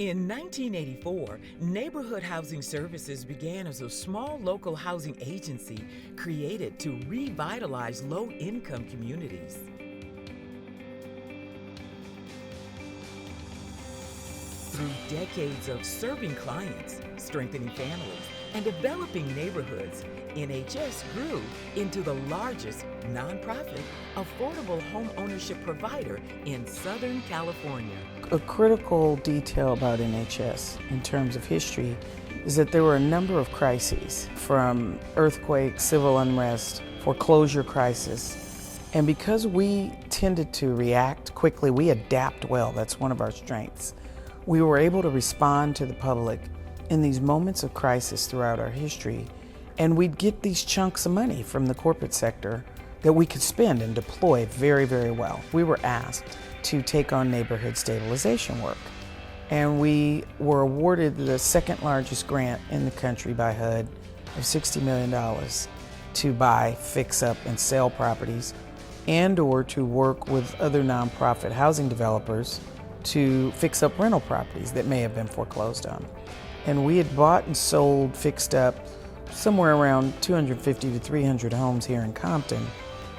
In 1984, Neighborhood Housing Services began as a small local housing agency created to revitalize low-income communities. Through decades of serving clients, strengthening families, and developing neighborhoods, NHS grew into the largest nonprofit affordable home ownership provider in Southern California. A critical detail about NHS in terms of history is that there were a number of crises, from earthquakes, civil unrest, foreclosure crisis. And because we tended to react quickly, we adapt well. That's one of our strengths. We were able to respond to the public in these moments of crisis throughout our history, and we'd get these chunks of money from the corporate sector that we could spend and deploy very, very well. We were asked to take on neighborhood stabilization work, and we were awarded the second largest grant in the country by HUD of $60 million to buy, fix up, and sell properties, and or to work with other nonprofit housing developers to fix up rental properties that may have been foreclosed on. And we had bought and sold, fixed up somewhere around 250 to 300 homes here in Compton.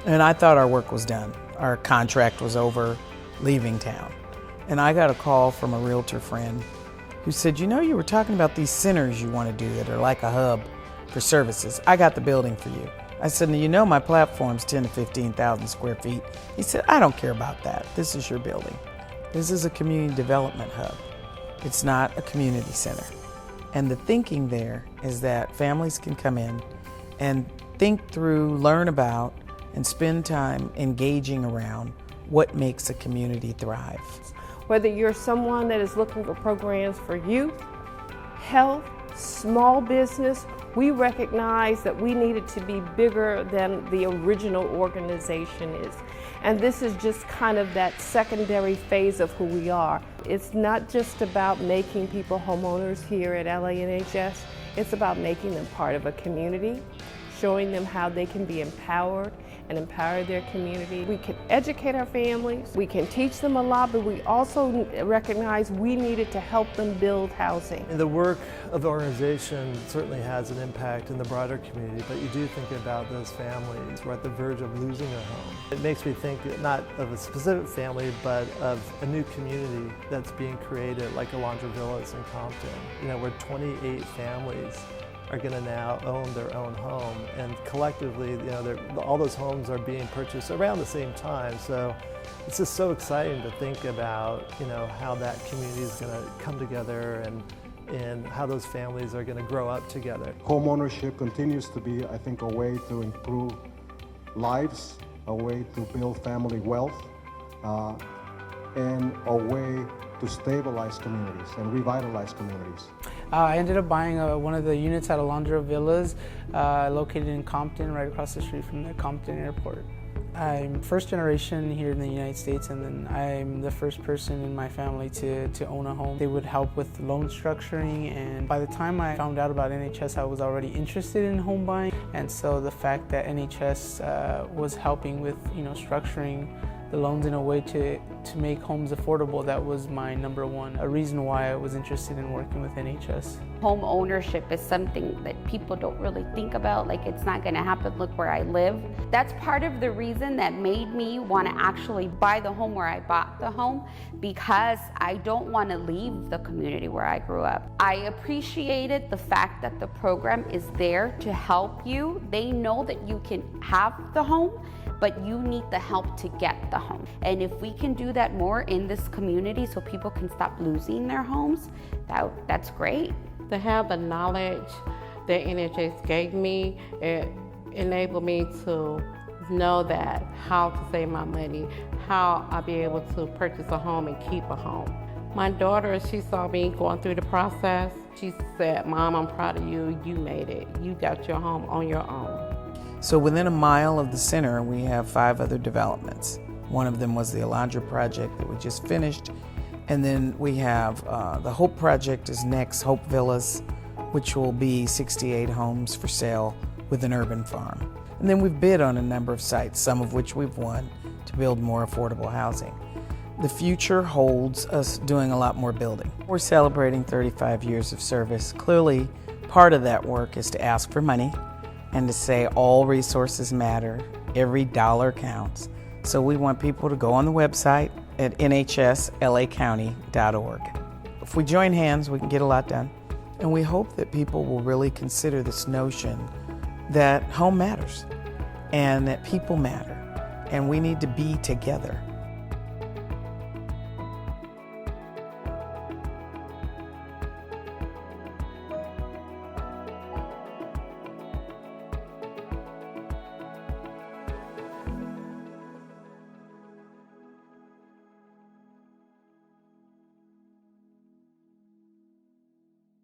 And I thought our work was done. Our contract was over, leaving town. And I got a call from a realtor friend who said, you know, you were talking about these centers you want to do that are like a hub for services. I got the building for you. I said, you know, my platform's 10 to 15,000 square feet. He said, I don't care about that. This is your building. This is a community development hub. It's not a community center. And the thinking there is that families can come in and think through, learn about, and spend time engaging around what makes a community thrive. Whether you're someone that is looking for programs for youth, health, small business, we recognize that we needed to be bigger than the original organization is. And this is just kind of that secondary phase of who we are. It's not just about making people homeowners here at LANHS, it's about making them part of a community, showing them how they can be empowered and empower their community. We can educate our families, we can teach them a lot, but we also recognize we needed to help them build housing. The work of the organization certainly has an impact in the broader community, but you do think about those families who are at the verge of losing a home. It makes me think not of a specific family, but of a new community that's being created, like Alondra Villas in Compton, where 28 families are going to now own their own home, and collectively, all those homes are being purchased around the same time. So it's just so exciting to think about, how that community is going to come together and how those families are going to grow up together. Homeownership continues to be, I think, a way to improve lives, a way to build family wealth, and a way to stabilize communities and revitalize communities. I ended up buying one of the units at Alondra Villas, located in Compton, right across the street from the Compton airport. I'm first generation here in the United States, and then I'm the first person in my family to own a home. They would help with loan structuring, and by the time I found out about NHS, I was already interested in home buying. And so the fact that NHS was helping with structuring the loans in a way to make homes affordable, that was my number one, a reason why I was interested in working with NHS. Home ownership is something that people don't really think about, like it's not gonna happen, look where I live. That's part of the reason that made me want to actually buy the home where I bought the home, because I don't want to leave the community where I grew up. I appreciated the fact that the program is there to help you. They know that you can have the home, but you need the help to get the home. And if we can do that more in this community so people can stop losing their homes, that's great. To have the knowledge that NHS gave me, it enabled me to know that how to save my money, how I'll be able to purchase a home and keep a home. My daughter, she saw me going through the process. She said, "Mom, I'm proud of you. You made it. You got your home on your own." So within a mile of the center, we have 5 other developments. One of them was the Alondra project that we just finished. And then we have the Hope project is next, Hope Villas, which will be 68 homes for sale with an urban farm. And then we've bid on a number of sites, some of which we've won, to build more affordable housing. The future holds us doing a lot more building. We're celebrating 35 years of service. Clearly, part of that work is to ask for money and to say all resources matter, every dollar counts. So we want people to go on the website at nhslacounty.org. If we join hands, we can get a lot done. And we hope that people will really consider this notion that home matters and that people matter and we need to be together.